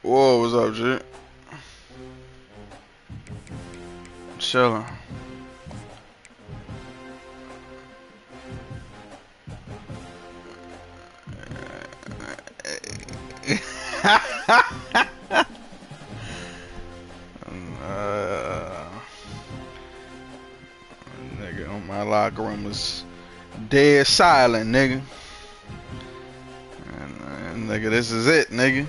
Whoa, what's up, G? Chillin'. Nigga, my locker room was dead silent, nigga. And nigga, this is it, nigga.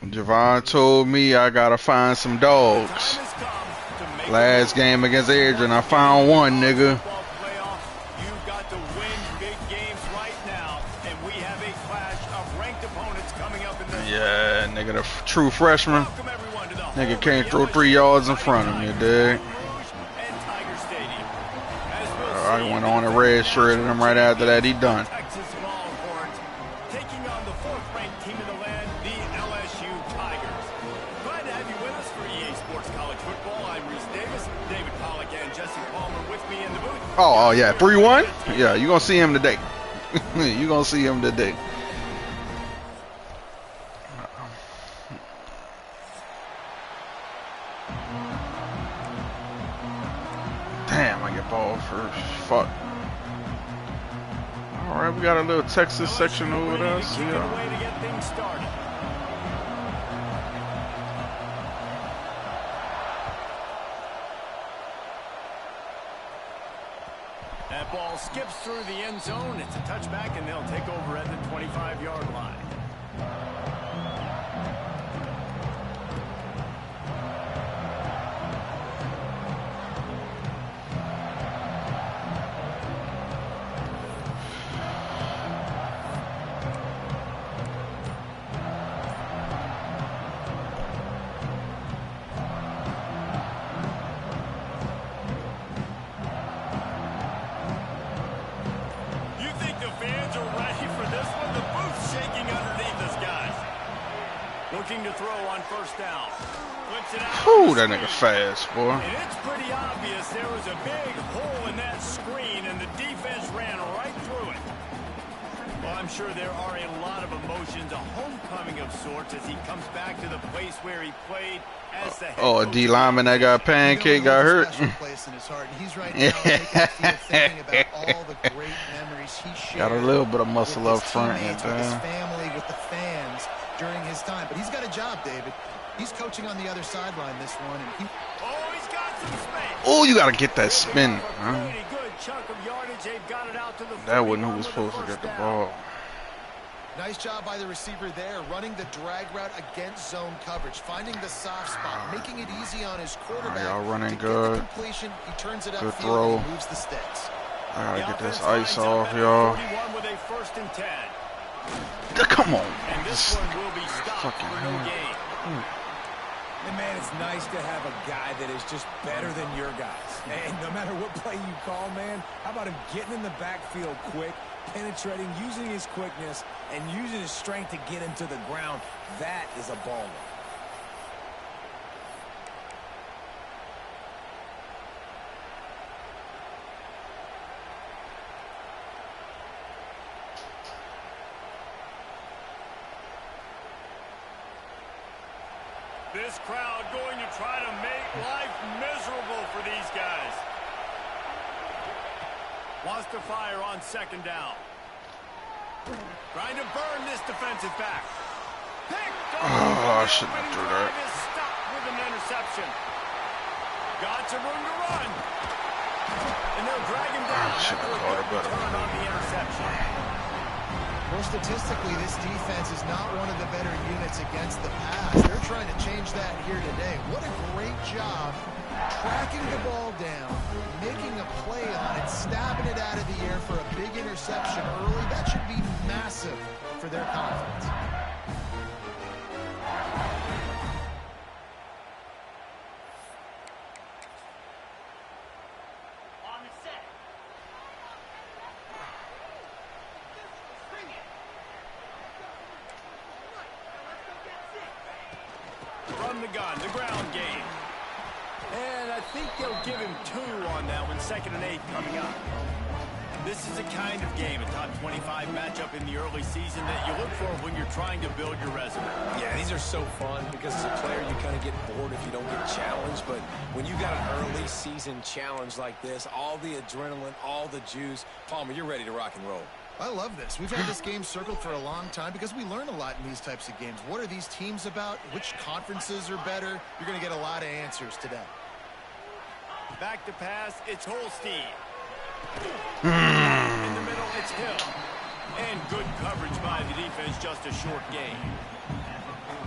Javon told me I gotta find some dogs. Last game against Adrian, I found one, nigga. Yeah, nigga, the true freshman. Nigga can't throw 3 yards in front of me, dude. I went on a red shredded him right after that. He done. Oh yeah, 3-1. Yeah, you gonna see him today. You gonna see him today. Damn, I get ball first. Fuck. All right, we got a little Texas section over there. See ya. That ball skips through the end zone. It's a touchback, and they'll take over at the 25-yard line. To throw on first down. Ooh, that nigga fast, boy. And it's pretty obvious there was a big hole in that screen, and the defense ran right through it. Well, I'm sure there are a lot of emotions, a homecoming of sorts, as he comes back to the place where he played as the head coach. A D lineman that got pancake got hurt. Got a little bit of muscle up front. With his family, with the fans during his time, but he's got a job, David. He's coaching on the other sideline this one, and he's got some space. Oh, you gotta get that spin. Huh? That wasn't who was supposed to get the ball. Nice job by the receiver there, running the drag route against zone coverage, finding the soft spot, making it easy on his quarterback. Y'all running good. Completion, he turns it good upfield throw. and moves the sticks. I gotta get this ice off, y'all. Come on, man. This fucking And man, it's nice to have a guy that is just better than your guys. And no matter what play you call, man, how about him getting in the backfield quick, penetrating, using his quickness, and using his strength to get him to the ground? That is a baller. This crowd going to try to make life miserable for these guys. Wants to fire on second down. Trying to burn this defensive back. Oh, I shouldn't have threw that. Stopped with an interception. Got some room to run. And they'll drag him down. I should have caught it better. On the interception. Well, statistically, this defense is not one of the better units against the pass. They're trying to change that here today. What a great job tracking the ball down, making a play on it, stabbing it out of the air for a big interception early. That should be massive for their confidence. Run the gun, the ground game. And I think they'll give him 2 on that one, 2nd and 8 coming up. This is the kind of game, a top 25 matchup in the early season that you look for when you're trying to build your resume. Yeah, these are so fun because as a player, you kind of get bored if you don't get challenged. But when you got an early season challenge like this, all the adrenaline, all the juice, Palmer, you're ready to rock and roll. I love this. We've had this game circled for a long time because we learn a lot in these types of games. What are these teams about? Which conferences are better? You're going to get a lot of answers today. Back to pass, it's Holstein. In the middle, it's Hill. And good coverage by the defense, just a short gain.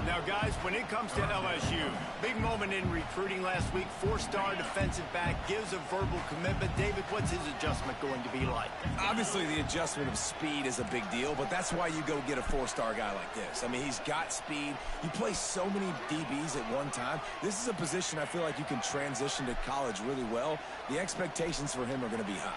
Now, guys, when it comes to LSU, big moment in recruiting last week. 4-star defensive back gives a verbal commitment. David, what's his adjustment going to be like? Obviously, the adjustment of speed is a big deal, but that's why you go get a 4-star guy like this. I mean, he's got speed. You play so many DBs at one time. This is a position I feel like you can transition to college really well. The expectations for him are going to be high.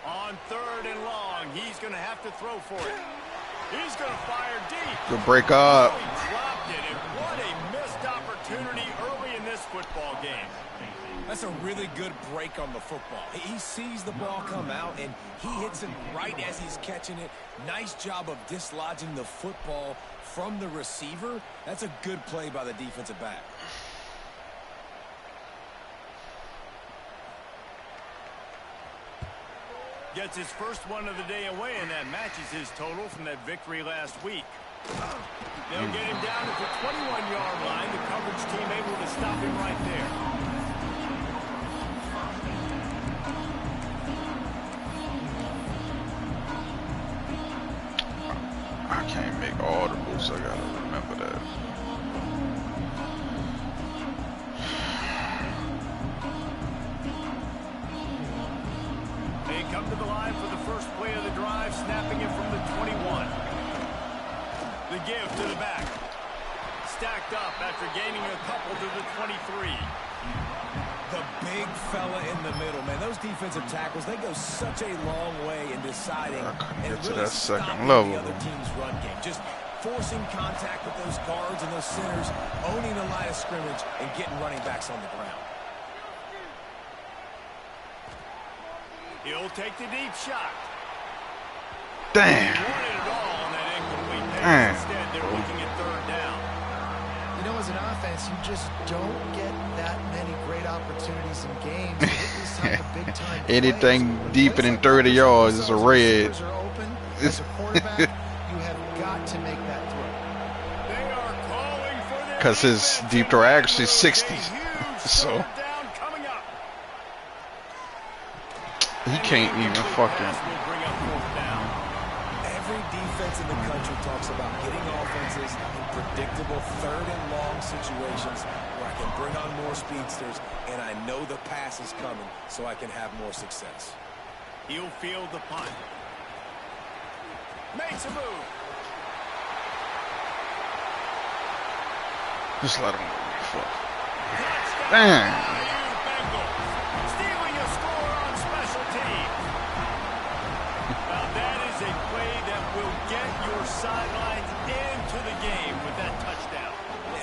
On 3rd and long, he's going to have to throw for it. He's going to fire deep. Good break up. Oh, he dropped it, and what a missed opportunity early in this football game. That's a really good break on the football. He sees the ball come out, and he hits it right as he's catching it. Nice job of dislodging the football from the receiver. That's a good play by the defensive back. Gets his first one of the day away, and that matches his total from that victory last week. They'll get him down at the 21-yard line. The coverage team able to stop him right there. I can't make audibles. I gotta remember that. They come to the line for the first play of the drive, snapping it from the 21. The give to the back. Stacked up after gaining a couple to the 23. The big fella in the middle, man. Those defensive tackles, they go such a long way in deciding and get to really that second stopping level. the other team's run game. Just forcing contact with those guards and those centers, owning the line of scrimmage, and getting running backs on the ground. He'll take the deep shot. Damn. He wanted it all on that incomplete pass. Instead, they're looking at 3rd down. You know, as an offense, you just don't get that many great opportunities in games. These type of big-time Anything plays. deeper than 30 yards is a red. Receivers are open. As a quarterback, you have got to make that throw. They are calling for their Because his defense, deep and throw that actually will 60s. be a huge So third down coming up. he can't even fucking. Pass will bring up 4th down. Every defense in the country talks about getting offenses in predictable 3rd and long situations where I can bring on more speedsters and I know the pass is coming so I can have more success. He'll field the punt. Makes a move. Just let him go. Fuck. Touchdown. Damn. BYU Bengals. Stealing a score on special teams. Now that is a play that will get your sidelines into the game with that touchdown.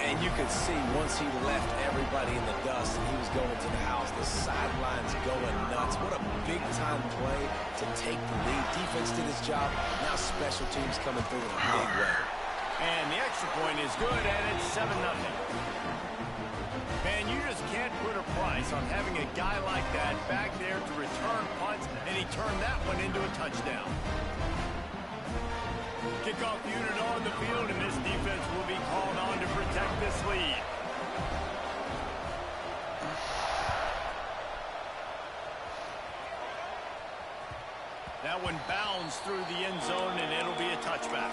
And you could see once he left everybody in the dust and he was going to the house, the sidelines going nuts. What a big-time play to take the lead. Defense did his job. Now special teams coming through in a big way. And the extra point is good, and it's 7-0. Man, you just can't put a price on having a guy like that back there to return punts, and he turned that one into a touchdown. Kickoff unit on the field, and this defense will be called on to protect this lead. That one bounds through the end zone, and it'll be a touchback.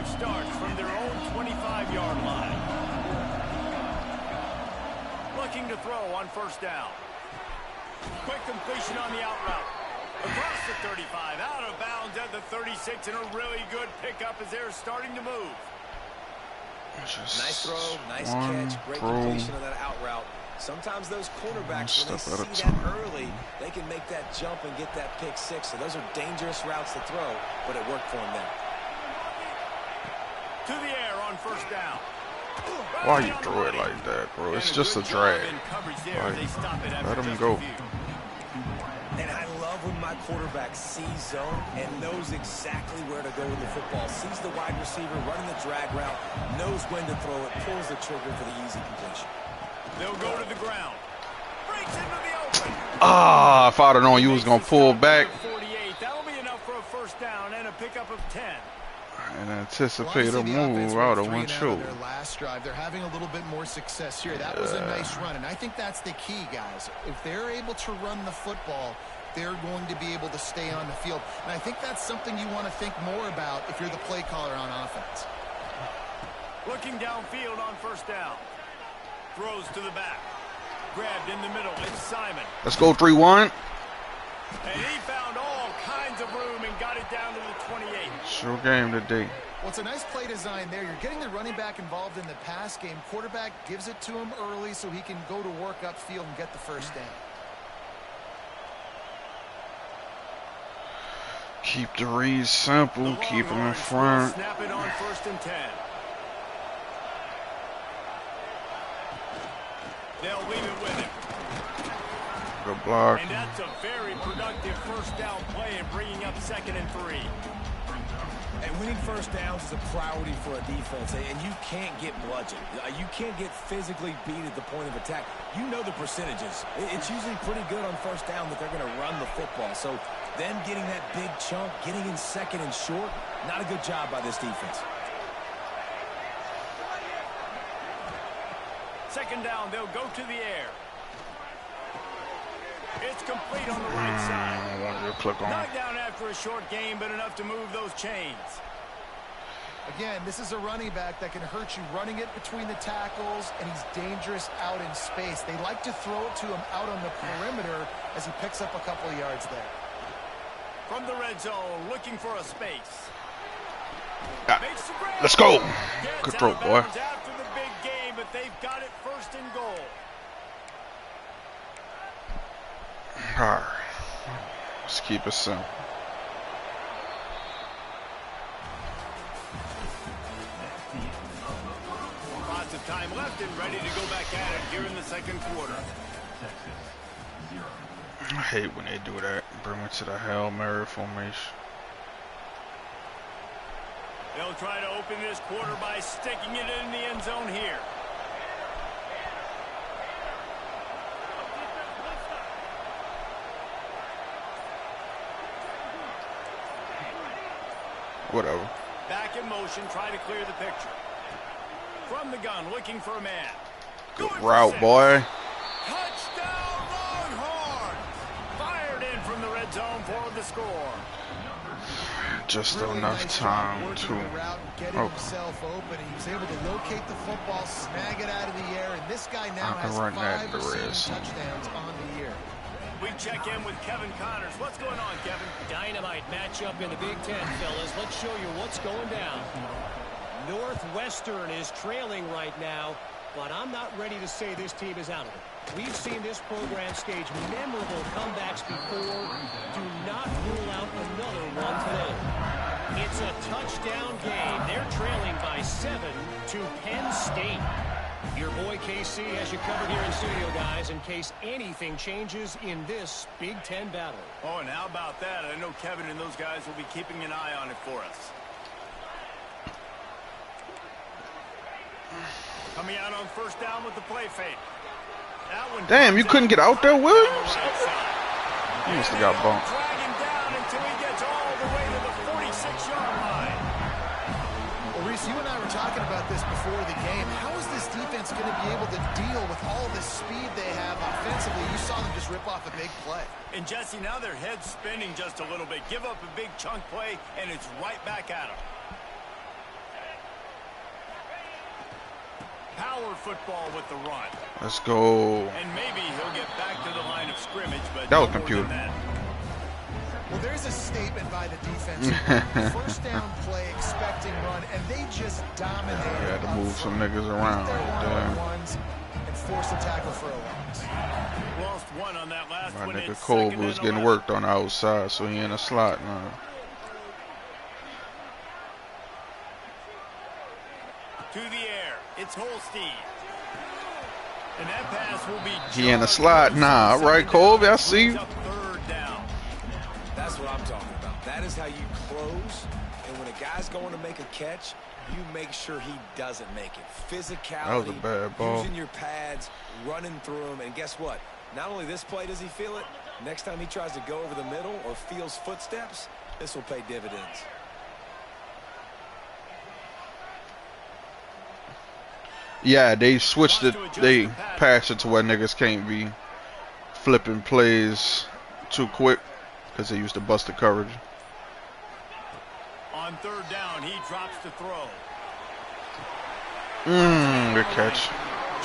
Starts from their own 25-yard line. Looking to throw on 1st down. Quick completion on the out route. Across the 35, out of bounds at the 36, and a really good pickup as they're starting to move. Nice throw, nice catch, great completion of that out route. Sometimes those cornerbacks, when they see that early, they can make that jump and get that pick six. So those are dangerous routes to throw, but it worked for him there. To the air on first down. Why you throw it like that, bro? It's just a drag. Like, let him go. And I love when my quarterback sees zone and knows exactly where to go with the football. Sees the wide receiver running the drag route, knows when to throw it, pulls the trigger for the easy completion. They'll go to the ground. Breaks into the open. Ah, if I'd have known you was gonna pull back. 48. That'll be enough for a first down and a pickup of 10. And anticipate a move out of one show. Their last drive, they're having a little bit more success here. That was a nice run, and I think that's the key, guys. If they're able to run the football, they're going to be able to stay on the field. And I think that's something you want to think more about if you're the play caller on offense. Looking downfield on first down. Throws to the back. Grabbed in the middle. It's Simon. Let's go 3-1. And he found all kinds of room and got it down to the 28. Sure game today. Well, it's a nice play design there. You're getting the running back involved in the pass game. Quarterback gives it to him early so he can go to work upfield and get the first down. Keep the reads simple. Keep them in front. Snap it on first and 10. They'll leave it with him. Good block. And that's a very productive first down play and bringing up 2nd and 3. And winning first downs is a priority for a defense, and you can't get bludgeoned. You can't get physically beat at the point of attack. You know the percentages. It's usually pretty good on first down that they're going to run the football. So them getting that big chunk, getting in 2nd and short, not a good job by this defense. 2nd down, they'll go to the air. It's complete on the right side. I wanted to click on. Knocked down after a short game, but enough to move those chains. Again, this is a running back that can hurt you running it between the tackles, and he's dangerous out in space. They like to throw it to him out on the perimeter as he picks up a couple of yards there. From the red zone, looking for a space. Let's go. Good throw, boy. After the big game, but they've got it 1st and goal. All right. Let's keep it simple. Lots of time left and ready to go back at it here in the 2nd quarter. I hate when they do that. Bring me to the Hail Mary formation. They'll try to open this quarter by sticking it in the end zone here. Whatever. Back in motion, try to clear the picture. From the gun, looking for a man. Good route, boy. Touchdown, Longhorn! Fired in from the red zone for the score. Just Really enough nice time job to. working the route, getting himself open. He was able to locate the football, snag it out of the air, and this guy now has 5 receiving touchdowns on the year. We check in with Kevin Connors. What's going on, Kevin? Dynamite matchup in the Big Ten, fellas. Let's show you what's going down. Northwestern is trailing right now, but I'm not ready to say this team is out of it. We've seen this program stage memorable comebacks before. Do not rule out another one today. It's a touchdown game. They're trailing by 7 to Penn State. Your boy KC has you covered here in studio, guys, in case anything changes in this Big Ten battle. Oh, and how about that? I know Kevin and those guys will be keeping an eye on it for us. Coming out on first down with the play fake. That one. Damn, you couldn't get out there, Williams? You must have got bumped. Drag him down until he gets all the way to the 46-yard line. Well, Reese, you and I were talking about this before the game. How is this defense going to be able to deal with all the speed they have offensively? You saw them just rip off a big play. And Jesse, now their head's spinning just a little bit. Give up a big chunk play, and it's right back at them. Power football with the run. Let's go. And maybe he'll get back to the line of scrimmage, but that was no more computer. than that. Well, there's a statement by the defense. First down play, expecting run, and they just dominated. Had to move some niggas around right there. And force a tackle for a loss. Lost one on that last My one. nigga It's Colby second was and getting 11. worked on the outside, so he in a slot now. To the air. It's Holstein. And that pass will be He in a slot now. All right, Colby, I see you. Third down. That's what I'm talking about. That is how you close. And when a guy's going to make a catch, you make sure he doesn't make it. Physicality, That was a bad ball. using your pads, running through them. And guess what? Not only this play does he feel it, next time he tries to go over the middle or feels footsteps, this will pay dividends. Yeah, they switched it. They passed it to where niggas can't be flipping plays too quick because they used to bust the coverage. On third down, he drops the throw. Good catch.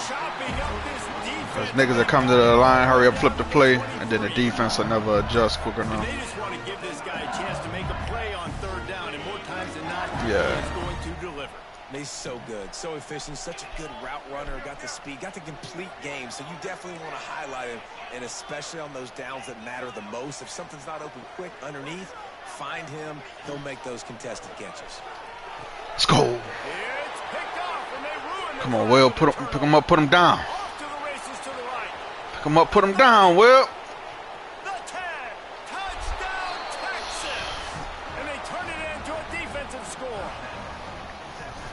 Chopping up this Those defense. niggas that come to the line, hurry up, flip the play, and then the defense will never adjust quick enough. They just want to give this guy a chance to make a play on third down, and more times than not, Yeah. he's going to deliver. He's so good, so efficient, such a good route runner, got the speed, got the complete game, so you definitely want to highlight him, and especially on those downs that matter the most. If something's not open quick underneath, find him, he'll make those contested catches. Let's go. It's picked off, and they ruin the Come on, Will. Pick him up, put him down. Off to the races to the right. Pick him up, put him down, Will. The tag. Touchdown, Texas. And they turn it into a defensive score.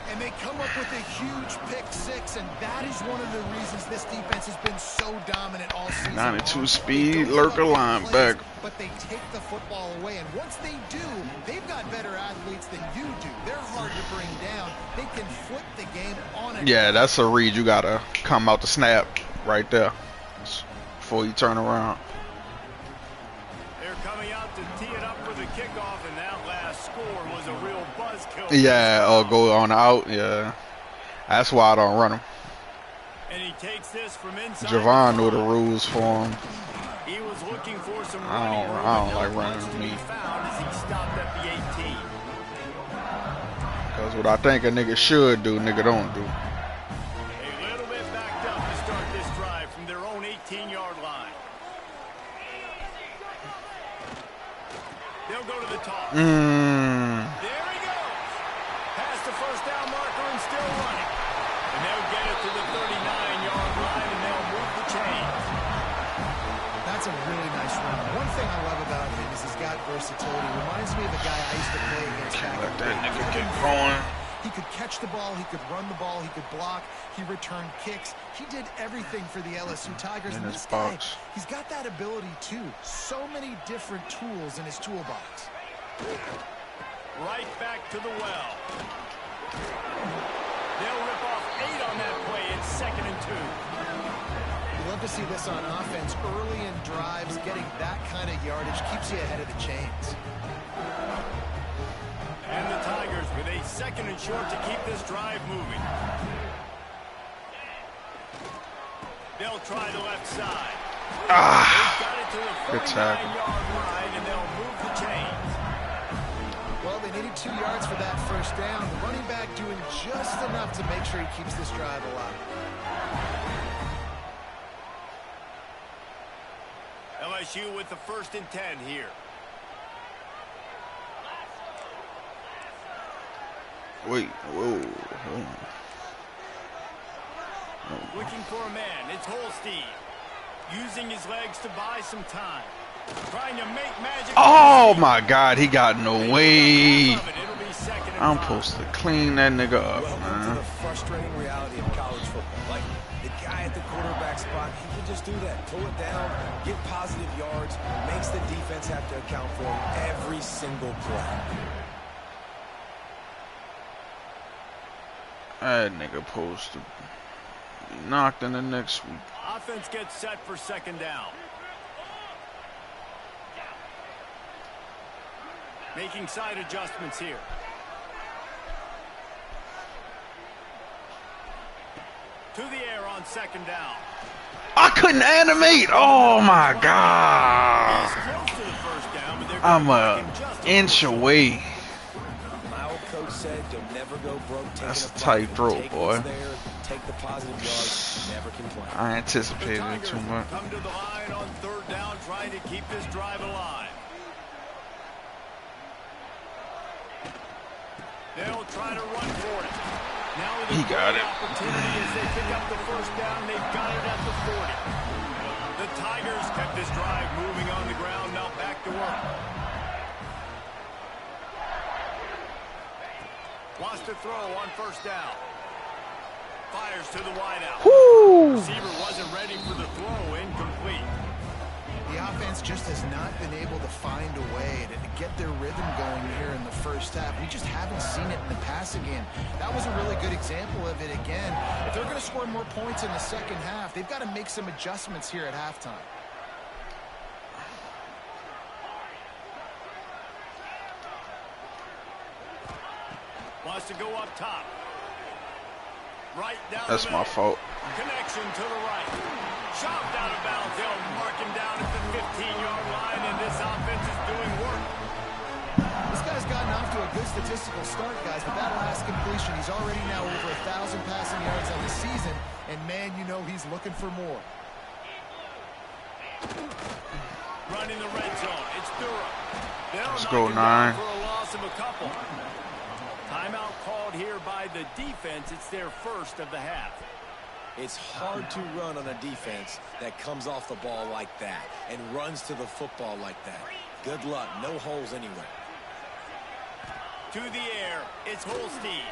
And they come up with a huge pick six, and that is one of the reasons this defense has been so dominant all season. 92 long. speed, They don't lurker give up big linebacker. plays, but they take the football away, and once they do, they've got better athletes than you do. They're hard to bring down. They can flip the game on a Yeah, that's a read. You gotta come out the snap right there before you turn around. They're coming out to tee it up for the kickoff, and that last score was a real buzzkill. Yeah, or go on out. Yeah, that's why I don't run him. And he takes this from inside. Javon knew the rules for him. He was looking for some I running don't room, like and not running much to me. be found as he stopped at the 18. Cause what I think a nigga should do, nigga don't do. A little bit backed up to start this drive from their own 18-yard line. They'll go to the top. There he goes. Past the first down marker and still running. And they'll get it to the 39-yard line, and they'll move the chains. That's a really nice run. One thing I love about him is he's got versatility. Reminds me of a guy I used to play against. Can't let that nigga get going. He could catch the ball, he could run the ball, he could block, he returned kicks. He did everything for the LSU Tigers. In And his this guy, box. he's got that ability too. So many different tools in his toolbox. Right back to the well. They'll rip off 8 on that play. It's 2nd and 2. You love to see this on offense. Early in drives, getting that kind of yardage keeps you ahead of the chains. And the Tigers with a 2nd and short to keep this drive moving. They'll try the left side. They've got it to the Good tackle. 49-yard line, and they'll move the chains. Well, they needed 2 yards for that first down. The running back doing just enough to make sure he keeps this drive alive. LSU with the 1st and 10 here. Wait, whoa. Looking for a man. It's Holstein. Using his legs to buy some time. Trying to make magic. Oh my God, he got in the way. It'll be 2nd and I'm 5. supposed to clean that nigga up, Welcome to man. the frustrating reality of college football. Like, the guy at the quarterback spot, he can just do that. Pull it down, get positive yards, makes the defense have to account for him every single play. That nigga supposed to be knocked in the next week. Offense gets set for 2nd down. Making side adjustments here. To the air on 2nd down. I couldn't animate. Oh my He's God. close to the first down, but they're I'm an inch away. My old coach said you'll never go broke. That's a tight throw, boy. Take the positive yards, never complain. I anticipated it too much. Come to the line on third down, trying to keep this drive alive. They'll try to run for it. Now he got it. Opportunity as they pick up the first down. They've got it at the 40. The Tigers kept this drive moving on the ground. Now back to work. Wants to throw on first down. Fires to the wideout. Receiver wasn't ready for the throw. Incomplete. The offense just has not been able to find a way to get their rhythm going here in the first half. We just haven't seen it in the passing game. That was a really good example of it again. If they're going to score more points in the second half, they've got to make some adjustments here at halftime. Wants to go up top. Right down. That's my fault. Connection to the right. Chopped out of bounds. They'll mark him down at the 15-yard line, and this offense is doing work. This guy's gotten off to a good statistical start, guys, but that last completion, he's already now over 1,000 passing yards on the season, and man, you know he's looking for more. Running the red zone. It's Durham. Let's go 9. For a loss of a couple. Timeout called here by the defense. It's their first of the half. It's hard to run on a defense that comes off the ball like that and runs to the football like that. Good luck. No holes anywhere. To the air. It's Holstein.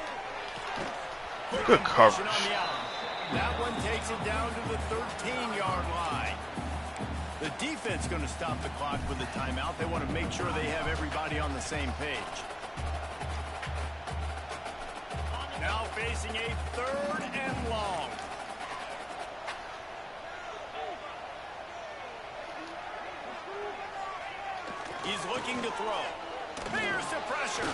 Good coverage. On the out. That one takes it down to the 13-yard line. The defense going to stop the clock with the timeout. They want to make sure they have everybody on the same page. Now facing a 3rd and long. He's looking to throw. Here's the pressure.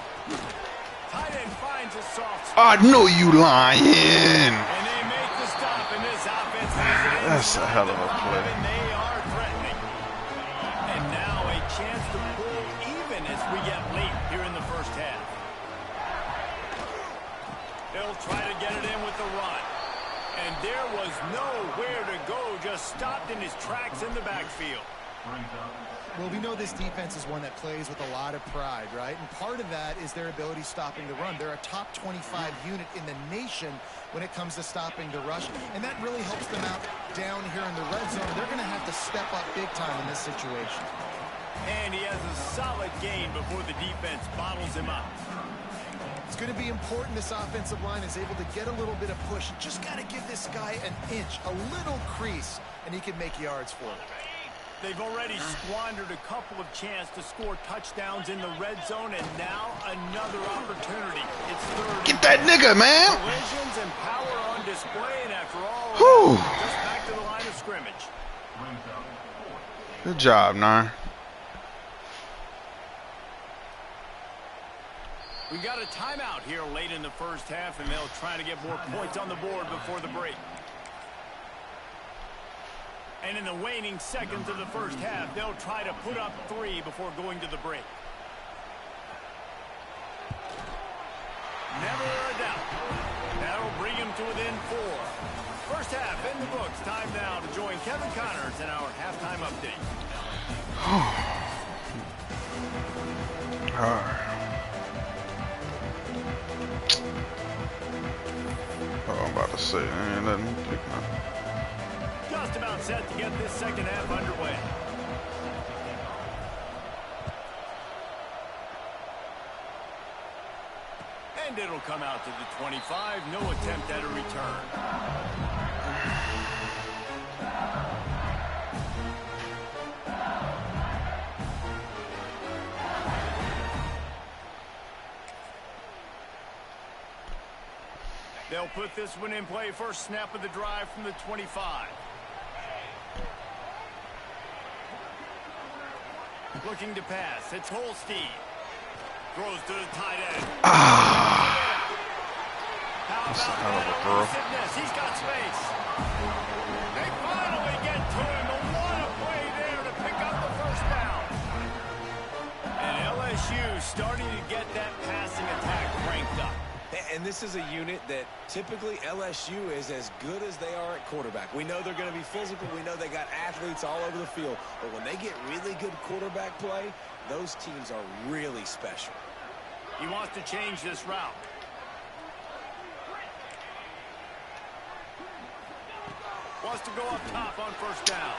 Tight end finds a soft spot. I know you lying. And they make the stop, and this offense has it. That's a hell of a play. And they are threatening. And now a chance to pull even as we get late here in the first half. They'll try to get it in with the run. And there was nowhere to go, just stopped in his tracks in the backfield. Well, we know this defense is one that plays with a lot of pride, right? And part of that is their ability stopping the run. They're a top 25 unit in the nation when it comes to stopping the rush, and that really helps them out down here in the red zone. They're going to have to step up big time in this situation. And he has a solid gain before the defense bottles him up. It's going to be important this offensive line is able to get a little bit of push. Just got to give this guy an inch, a little crease, and he can make yards for it. They've already squandered a couple of chances to score touchdowns in the red zone, and now another opportunity. It's 3rd. Get that nigga, man. Collisions and power on display, and after all, just back to the line of scrimmage. Good job, 9. We got a timeout here late in the first half, and they'll try to get more points on the board before the break. And in the waning seconds of the first half, they'll try to put up 3 before going to the break. Never a doubt. That'll bring him to within 4. First half in the books. Time now to join Kevin Connors in our halftime update. All right. Oh, I'm about to say, I ain't letting me pick nothing. Just about set to get this second half underway. And it'll come out to the 25. No attempt at a return. They'll put this one in play. First snap of the drive from the 25. Looking to pass. It's Holstein. Throws to the tight end. That's a hell of a throw. He's got space. They finally get to him. But what a play there to pick up the first down. And this is a unit that typically LSU is as good as they are at quarterback. We know they're going to be physical. We know they got athletes all over the field. But when they get really good quarterback play, those teams are really special. He wants to change this route. Wants to go up top on first down.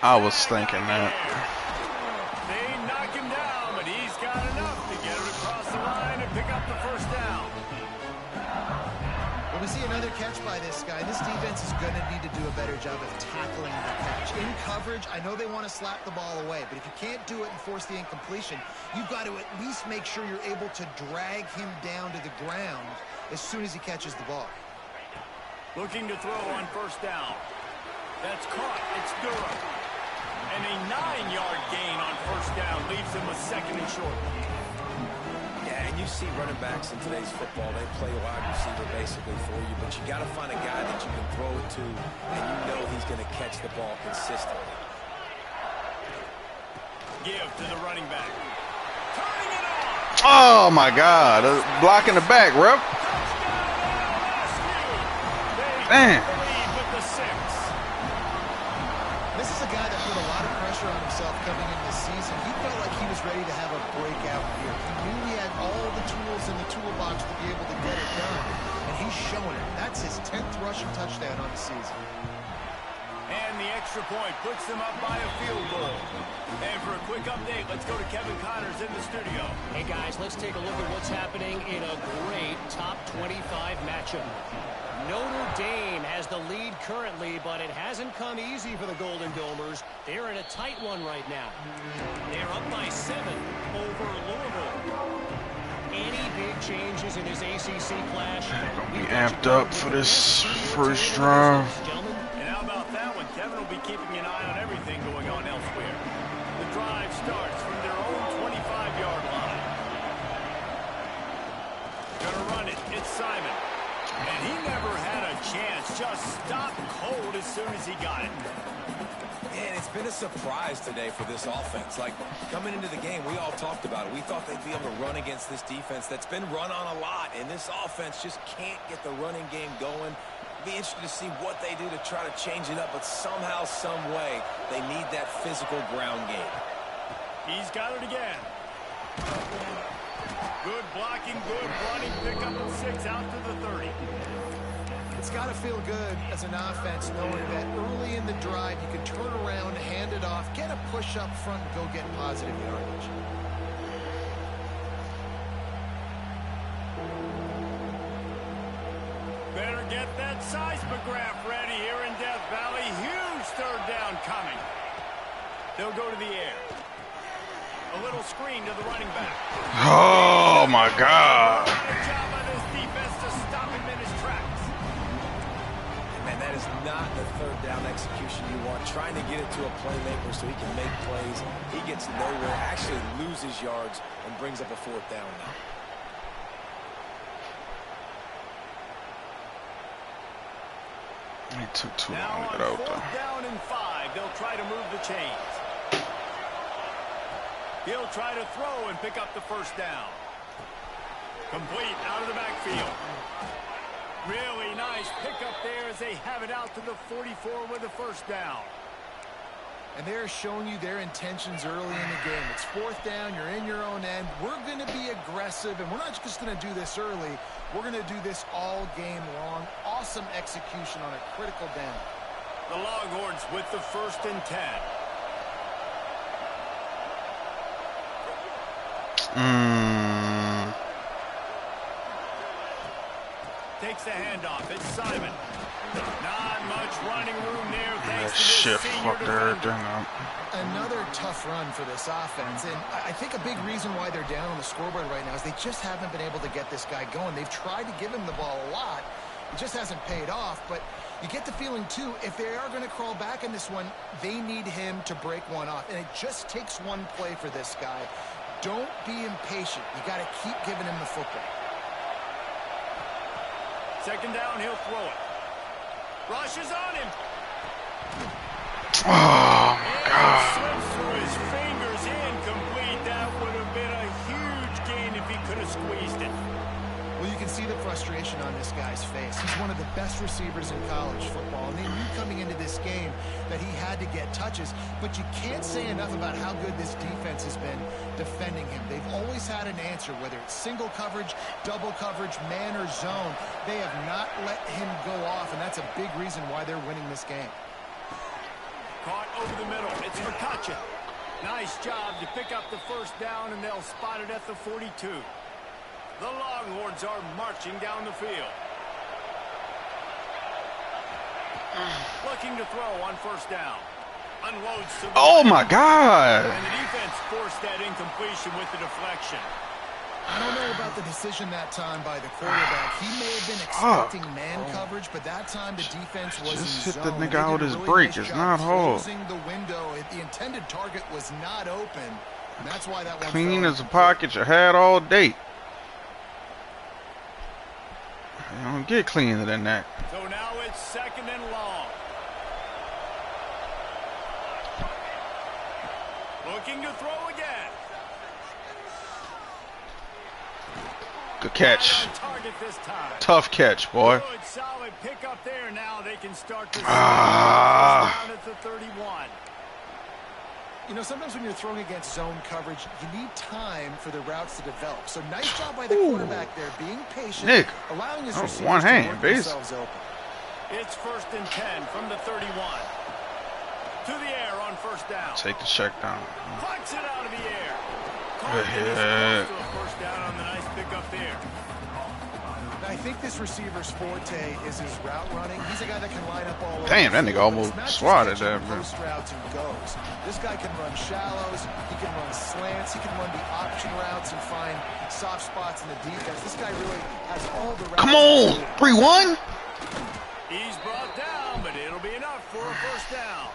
I was thinking that. They knock him down, but he's got enough to get it across the line and pick up the first down. When we see another catch by this guy, this defense is going to need to do a better job of tackling the catch. In coverage, I know they want to slap the ball away, but if you can't do it and force the incompletion, you've got to at least make sure you're able to drag him down to the ground as soon as he catches the ball. Looking to throw on first down. That's caught. It's Durham. And a 9-yard gain on first down leaves him a second and short. Yeah, and you see running backs in today's football, they play wide receiver basically for you, but you got to find a guy that you can throw it to, and you know he's going to catch the ball consistently. Give to the running back. Turning it on. Oh my God! Blocking the back, rep. Man. This is a guy that put a lot of pressure on himself coming into the season. He felt like he was ready to have a breakout year. He knew he had all the tools in the toolbox to be able to get it done, and he's showing it. That's his 10th rushing touchdown on the season. And the extra point puts them up by a field goal. And for a quick update, let's go to Kevin Connors in the studio. Hey, guys, let's take a look at what's happening in a great top 25 matchup. Notre Dame has the lead currently, but it hasn't come easy for the Golden Domers. They're in a tight one right now. They're up by 7 over Louisville. Any big changes in this ACC clash? Gonna be amped up for this first drive. And how about that one? Kevin will be keeping an eye on everything going on elsewhere. The drive starts from their own 25-yard line. Gonna run it. It's Simon. And he never had a chance. Just stopped cold as soon as he got it. And it's been a surprise today for this offense. Like, coming into the game, we all talked about it. We thought they'd be able to run against this defense that's been run on a lot. And this offense just can't get the running game going. Be interested to see what they do to try to change it up. But somehow, some way, they need that physical ground game. He's got it again. Good blocking, good running, pick up at 6 out to the 30. It's got to feel good as an offense knowing that early in the drive you can turn around, hand it off, get a push up front, and go get positive yardage. Better get that seismograph ready here in Death Valley. Huge third down coming. They'll go to the air. A little screen to the running back. Oh my God. Good job by this defense to stop him in his tracks. Man, that is not the third down execution you want. Trying to get it to a playmaker so he can make plays. He gets nowhere, actually loses yards, and brings up a fourth down now. He took too Now long to on get out there. fourth down and 5, they'll try to move the chains. He'll try to throw and pick up the first down. Complete out of the backfield. Really nice pickup there as they have it out to the 44 with a first down. And they're showing you their intentions early in the game. It's fourth down, you're in your own end. We're going to be aggressive, and we're not just going to do this early. We're going to do this all game long. Awesome execution on a critical down. The Longhorns with the 1st and 10. Takes the handoff. It's Simon. Not much running room there. Thanks to Shit, this senior fucked everything defender. up. Another tough run for this offense, and I think a big reason why they're down on the scoreboard right now is they just haven't been able to get this guy going. They've tried to give him the ball a lot. It just hasn't paid off, but you get the feeling, too, if they are going to crawl back in this one, they need him to break one off, and it just takes one play for this guy. Don't be impatient. You got to keep giving him the football. Second down, he'll throw it. Rush is on him. Oh my God. Slips through his fingers, incomplete. That would have been a huge gain if he could have squeezed it. Well, you can see the frustration receivers in college football, and they knew coming into this game that he had to get touches, but you can't say enough about how good this defense has been defending him. They've always had an answer, whether it's single coverage, double coverage, man or zone. They have not let him go off, and that's a big reason why they're winning this game. Caught over the middle. It's McCutcheon. Nice job to pick up the first down, and they'll spot it at the 42. The Longhorns are marching down the field. Looking to throw on first down. Unloads to the Oh my God! And the defense forced that incompletion with the deflection. I don't know about the decision that time by the quarterback. He may have been expecting man coverage, but that time the defense was Just in hit the zone. nigga out his Really break. nice It's job not hard. closing the window. The intended target was not open, and that's why that one Clean fell. as a pocket you had all day. You don't get cleaner than that. So now it's second and long. Looking to throw again. Good catch. On target this time. Tough catch, boy. Good, solid pick up there. Now they can start to Ah. down at the 31. You know, sometimes when you're throwing against zone coverage, you need time for the routes to develop. So nice job by the quarterback there, being patient, Nick, allowing his that was receivers one to hand, work base. themselves open. It's first and 10 from the 31. To the air on first down. Take the check down. Plucks it out of the air. Good hit. To a first down on the nice pickup there. I think this receiver's forte is his route running. He's a guy that can line up all over. Damn, that the nigga field, but almost it's not just swatted catching that, bro. post routes and goes. This guy can run shallows, he can run slants, he can run the option routes and find soft spots in the defense. This guy really has all the routes. Come on, 3-1. He's brought down, but it'll be enough for a first down.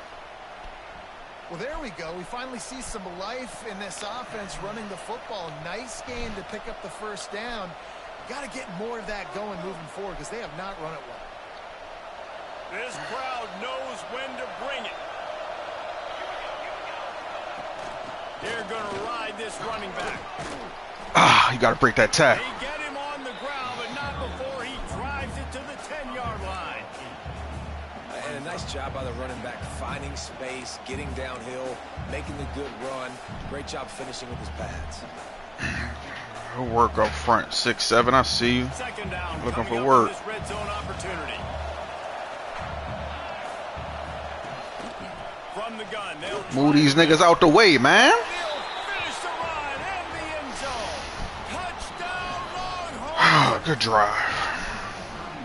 Well, there we go. We finally see some life in this offense running the football. Nice game to pick up the first down. Got to get more of that going moving forward because they have not run it well. This crowd knows when to bring it. They're going to ride this running back. Ah, you got to break that tackle. They get him on the ground, but not before he drives it to the 10-yard line. And a nice job by the running back, finding space, getting downhill, making the good run. Great job finishing with his pads. He'll work up front. 6'7", I see you. Second down, Looking coming for up work. with this red zone opportunity. From the gun, they'll Move these niggas out the way, man. They'll finish the run and the end zone. Touchdown, Longhorns! Good drive.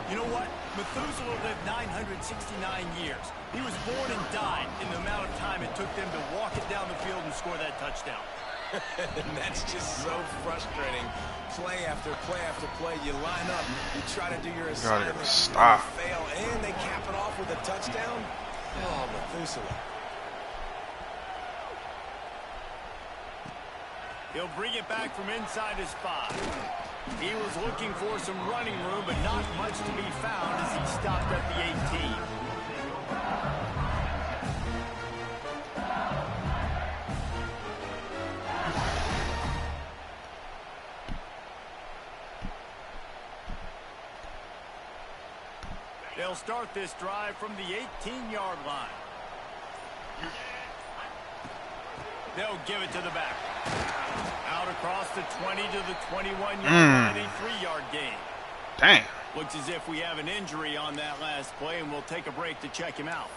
You know what? Methuselah lived 969 years. He was born and died in the amount of time it took them to walk it down the field and score that touchdown. And that's just so frustrating. Play after play after play. You line up, you try to do your assignment, stop. you fail, and they cap it off with a touchdown. Oh, Methuselah. He'll bring it back from inside his spot. He was looking for some running room, but not much to be found as he stopped at the 18. They'll start this drive from the 18-yard line. They'll give it to the back. Out across the 20 to the 21-yard line, a 3-yard gain. Damn. Looks as if we have an injury on that last play, and we'll take a break to check him out.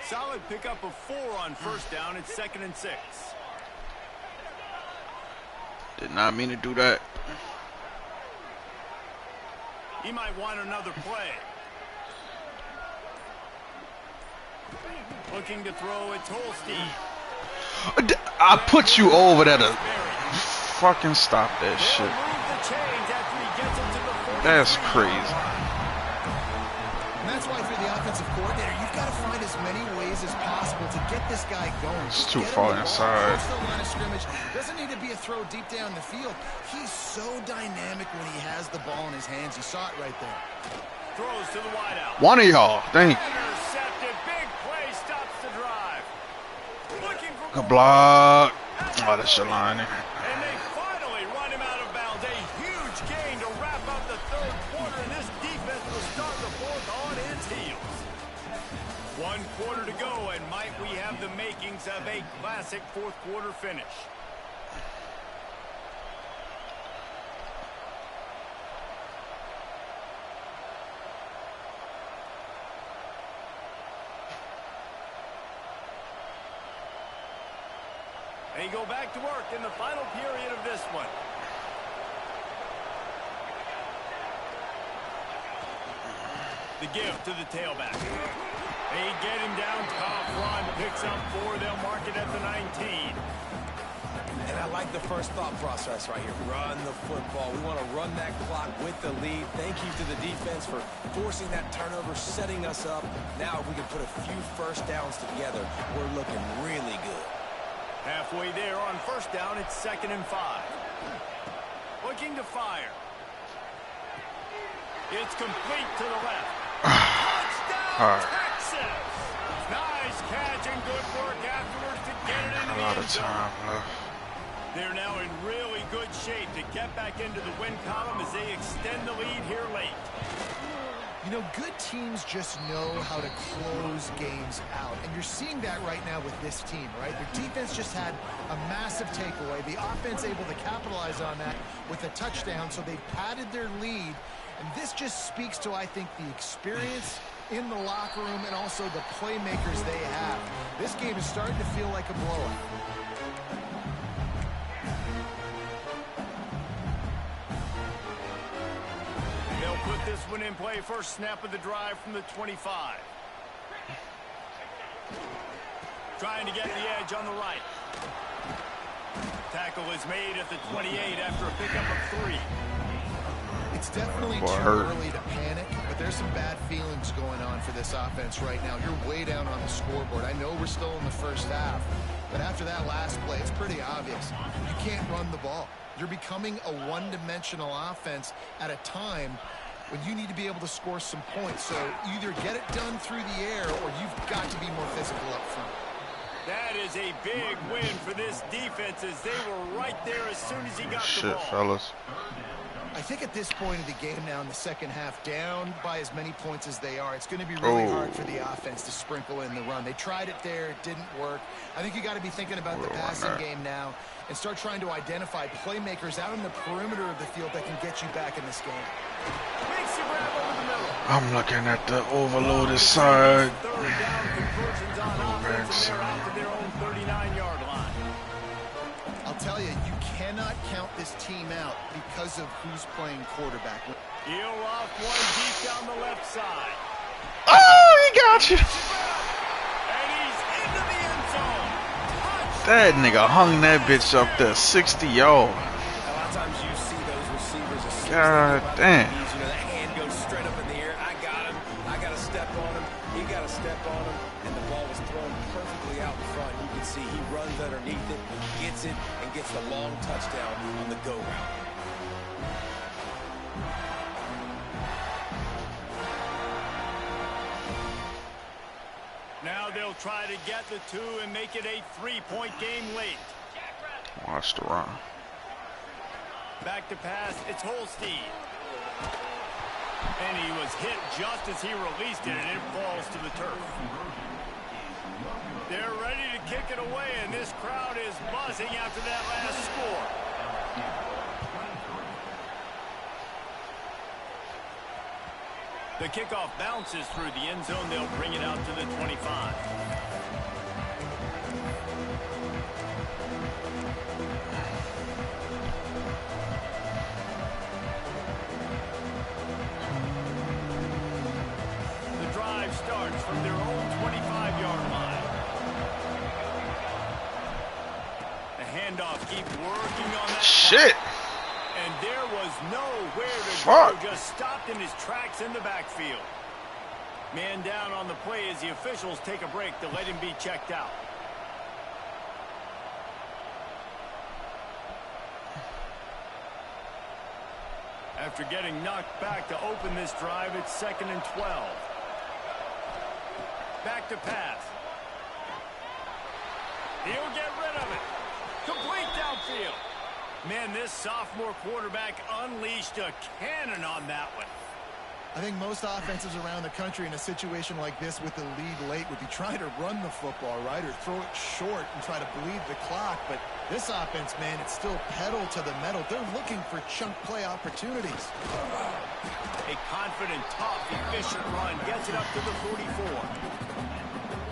Solid pickup of 4 on first down. It's 2nd and 6. Did not mean to do that. He might want another play. Looking to throw it to Holstein. I put you over there to fucking stop that shit. That's crazy. And that's why, if you're the offensive coordinator, you've got to find as many ways as possible to get this guy going. It's too Get him far the ball inside. close to the line of scrimmage. Doesn't need to be a throw deep down the field. He's so dynamic when he has the ball in his hands. You saw it right there. Throws to the wideout. One of y'all. Thank you. Intercepted. Big play stops the drive. Looking for Good block. Oh, that's your line. And they finally run him out of bounds. A huge gain to wrap up the third quarter, and this defense will start the fourth on its heels. 1 quarter to go, and might we have the makings of a classic fourth quarter finish. They go back to work in the final period of this one. The give to the tailback. They get him down top run, picks up 4. They'll mark it at the 19. And I like the first thought process right here. Run the football. We want to run that clock with the lead. Thank you to the defense for forcing that turnover, setting us up. Now if we can put a few first downs together, we're looking really good. Halfway there on first down, it's 2nd and 5. Looking to fire. It's complete to the left. Touchdown, Texas! Nice catch and good work afterwards to get it into the end zone. They're now in really good shape to get back into the win column as they extend the lead here late. You know, good teams just know how to close games out. And you're seeing that right now with this team, right? Their defense just had a massive takeaway. The offense able to capitalize on that with a touchdown, so they padded their lead. And this just speaks to, I think, the experience in the locker room and also the playmakers they have. This game is starting to feel like a blowout. Put this one in play. First snap of the drive from the 25. Trying to get the edge on the right. Tackle is made at the 28 after a pickup of 3. It's definitely too early to panic, but there's some bad feelings going on for this offense right now. You're way down on the scoreboard. I know we're still in the first half, but after that last play, it's pretty obvious. You can't run the ball. You're becoming a one-dimensional offense at a time when you need to be able to score some points. So either get it done through the air or you've got to be more physical up front. That is a big win for this defense as they were right there as soon as he got the ball. Fellas. I think at this point of the game now in the second half, down by as many points as they are, it's going to be really hard for the offense to sprinkle in the run. They tried it there. It didn't work. I think you got to be thinking about the passing game now and start trying to identify playmakers out in the perimeter of the field that can get you back in this game. Makes you grab over the middle. I'm looking at the overloaded side. Third down conversions on offense, and they're out to their own 39-yard line. I'll tell you, you cannot count this team out because of who's playing quarterback. Heel off one deep down the left side. Oh, he got you. And he's into the end zone. Touchdown. That nigga hung that bitch up there 60 yards. A lot of times you see those receivers. God damn. You know, that hand goes straight up in the air. I got him. I got to step on him. He got to step on him. And the ball was thrown perfectly out in front. You can see he runs underneath it, gets it, and gets the long touchdown on the go route. Now they'll try to get the 2 and make it a 3-point game late. Watch the run. Back to pass, it's Holstein. And he was hit just as he released it, and it falls to the turf. They're ready to kick it away, and this crowd is buzzing after that last score. The kickoff bounces through the end zone. They'll bring it out to the 25. The drive starts from their own 25-yard line. The handoff keeps working on that. Shit. And there was nowhere to Fuck. go, just stopped in his tracks in the backfield. Man down on the play as the officials take a break to let him be checked out. After getting knocked back to open this drive, it's 2nd and 12. Back to pass. He'll get rid of it. Complete downfield. Man, this sophomore quarterback unleashed a cannon on that one. I think most offenses around the country in a situation like this with the lead late would be trying to run the football, right, or throw it short and try to bleed the clock. But this offense, man, it's still pedal to the metal. They're looking for chunk play opportunities. A confident, tough, efficient run gets it up to the 44.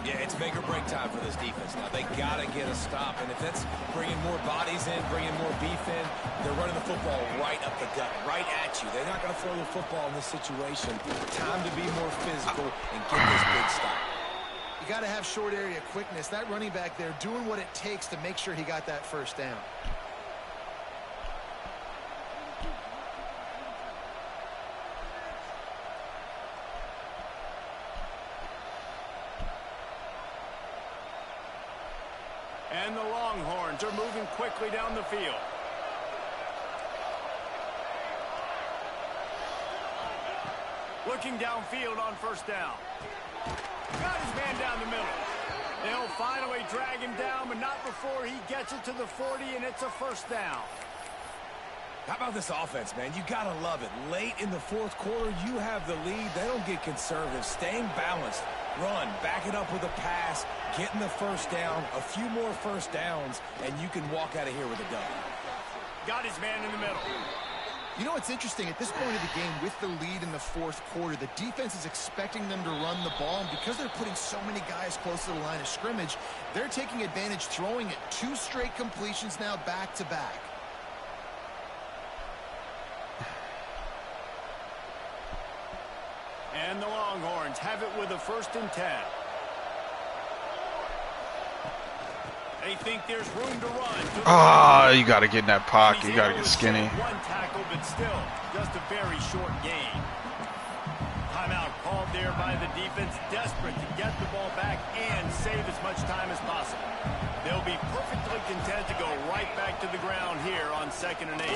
Yeah, it's make or break time for this defense now. They got to get a stop, and if that's bringing more bodies in, bringing more beef in, they're running the football right up the gut, right at you. They're not going to throw the football in this situation. Time to be more physical and get this big stop. You got to have short area quickness. That running back there doing what it takes to make sure he got that first down. And the Longhorns are moving quickly down the field. Looking downfield on first down. Got his man down the middle. They'll finally drag him down, but not before he gets it to the 40, and it's a first down. How about this offense, man? You got to love it. Late in the fourth quarter, you have the lead. They don't get conservative. Staying balanced. Run, back it up with a pass, getting the first down, a few more first downs, and you can walk out of here with a dub. Got his man in the middle. You know what's interesting? At this point of the game, with the lead in the fourth quarter, the defense is expecting them to run the ball, and because they're putting so many guys close to the line of scrimmage, they're taking advantage, throwing it 2 straight completions now back-to-back. And the Longhorns have it with a 1st and 10. They think there's room to run. You got to get in that pocket. You got to get skinny. One tackle, but still just a very short gain. Timeout called there by the defense, desperate to get the ball back and save as much time as possible. They'll be perfectly content to go right back to the ground here on 2nd and 8.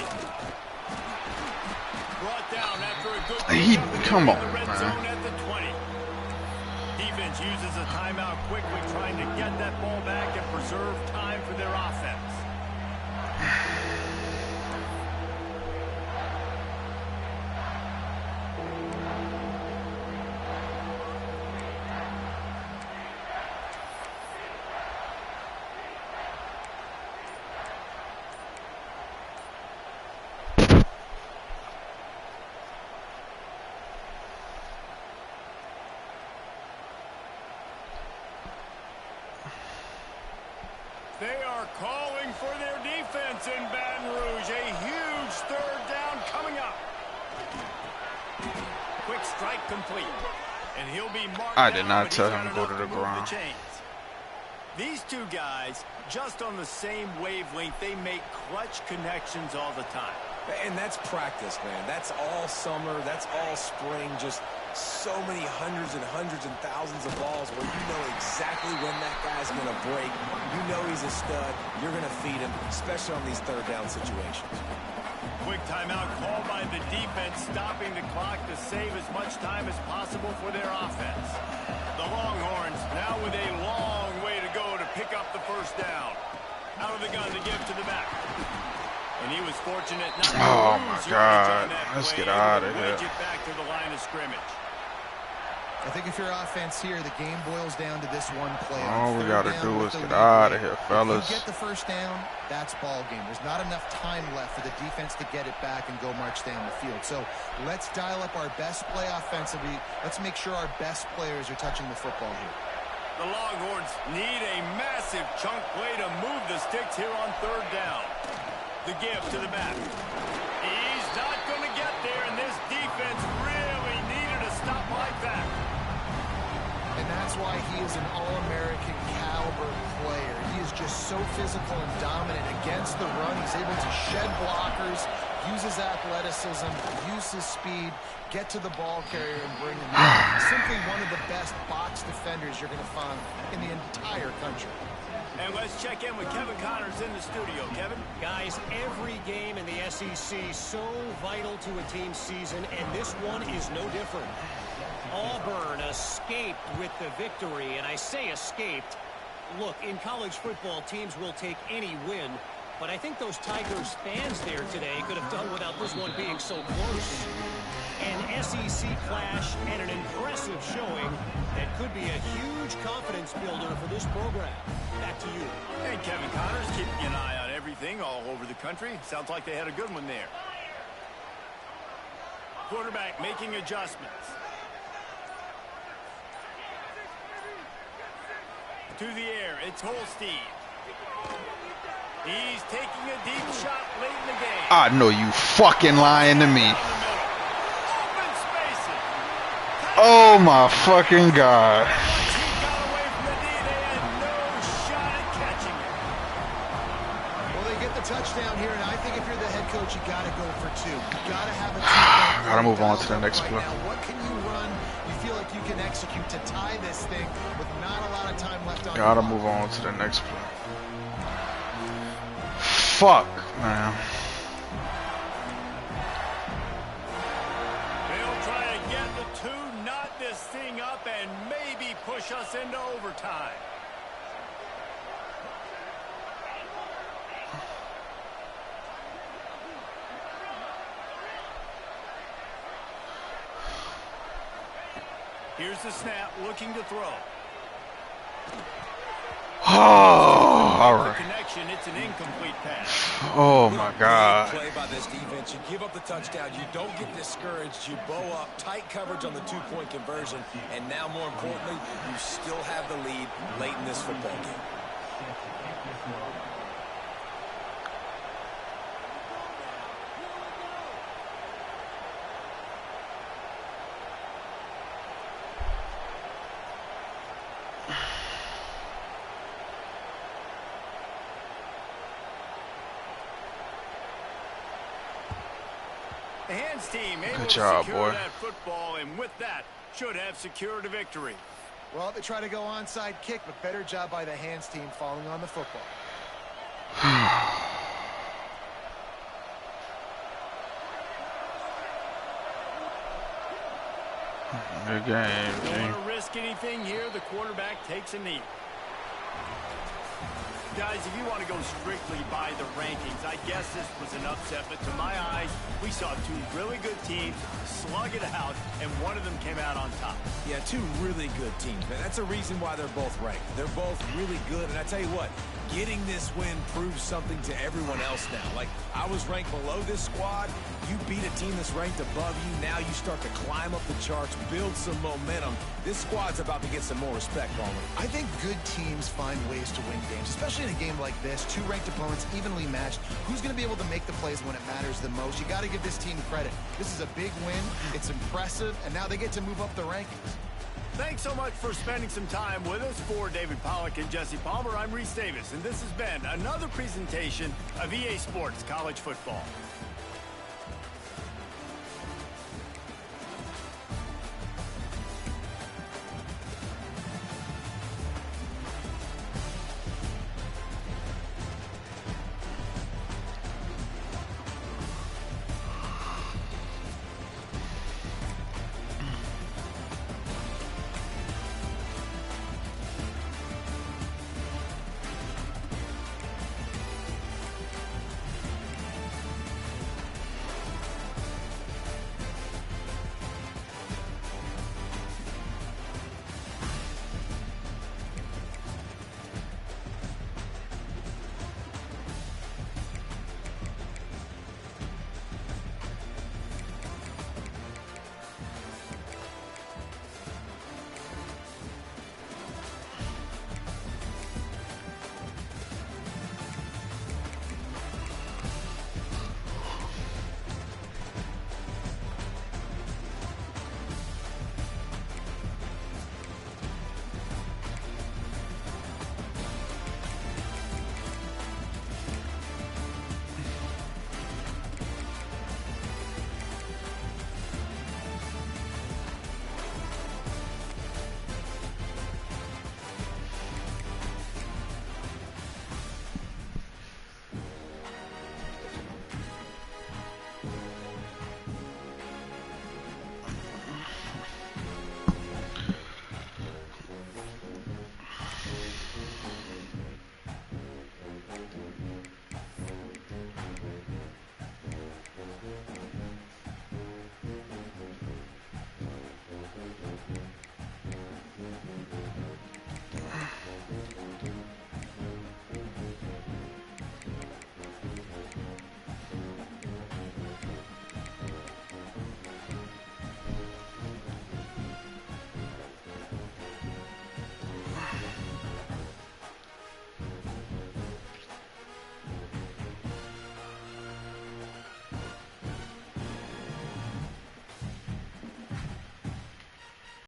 Brought down after a good come on, in the red man. zone at the 20. Defense uses a timeout quickly, trying to get that ball back and preserve time for their offense. They are calling for their defense in Baton Rouge. A huge 3rd down coming up. Quick strike complete. And he'll be marked I did down, not but tell he's him got to go enough to the move ground. chains. These two guys, just on the same wavelength, they make clutch connections all the time. And that's practice, man. That's all summer. That's all spring. Just so many hundreds and thousands of balls where you know exactly when that guy's going to break. You know he's a stud. You're going to feed him, especially on these 3rd down situations. Quick timeout called by the defense, stopping the clock to save as much time as possible for their offense. The Longhorns now with a long way to go to pick up the first down. Out of the gun to give to the back. And he was fortunate not to Oh, lose my yardage God. on that Let's play, get out of able to here. wedge it back to the line of scrimmage. I think if you're offense here, the game boils down to this one play. All we 3rd got to down do with is the get lead out of late. here, If fellas. you get the first down, that's ball game. There's not enough time left for the defense to get it back and go march down the field. So let's dial up our best play offensively. Let's make sure our best players are touching the football here. The Longhorns need a massive chunk play to move the sticks here on 3rd down. The give to the back. He's not going to get there, and this defense really needed a stop like that. And that's why he is an All-American caliber player. He is just so physical and dominant against the run. He's able to shed blockers, use his athleticism, use his speed, get to the ball carrier and bring him in. Simply one of the best box defenders you're going to find in the entire country. And let's check in with Kevin Connors in the studio. Kevin? Guys, every game in the SEC so vital to a team's season, and this one is no different. Auburn escaped with the victory, and I say escaped Look, in college football, teams will take any win, but I think those Tigers fans there today could have done without this one being so close. An SEC clash and an impressive showing that could be a huge confidence builder for this program. Back to you. And Kevin Connors keeping an eye on everything all over the country. Sounds like they had a good one there. Quarterback making adjustments. To the air, it's Holstein. He's taking a deep shot late in the game. I know you fucking lying to me. Open spaces. Oh my fucking God. Once he got away from the knee, they had no shot at catching it. Well, they get the touchdown here, and I think if you're the head coach, you got to go for two. You got to have a two. Gotta move on to the next play. Now, what can you run? You feel like you can execute to tie this thing with not a lot of time left on. Gotta move on to the next play. Fuck, man. They'll try to get the two, knot this thing up, and maybe push us into overtime. Here's the snap, looking to throw. Oh, all right. Connection, it's an incomplete pass. Oh my God. Play by this defense. You give up the touchdown. You don't get discouraged. You bow up. Tight coverage on the two-point conversion. And now, more importantly, you still have the lead late in this football game. The hands team able Good job, to secure boy. that football, and with that, should have secured a victory. Well, they try to go onside kick, but better job by the hands team falling on the football. Good game, Don't G. want to risk anything here. The quarterback takes a knee. Guys, if you want to go strictly by the rankings, I guess this was an upset, but to my eyes, we saw two really good teams slug it out, and one of them came out on top. Yeah, two really good teams, man. That's a reason why they're both ranked. They're both really good, and I tell you what, getting this win proves something to everyone else now. Like, I was ranked below this squad. You beat a team that's ranked above you. Now you start to climb up the charts, build some momentum. This squad's about to get some more respect, Palmer. I think good teams find ways to win games, especially in a game like this. Two ranked opponents, evenly matched. Who's going to be able to make the plays when it matters the most? You got to give this team credit. This is a big win. It's impressive, and now they get to move up the rankings. Thanks so much for spending some time with us. For David Pollack and Jesse Palmer, I'm Reese Davis, and this has been another presentation of EA Sports College Football.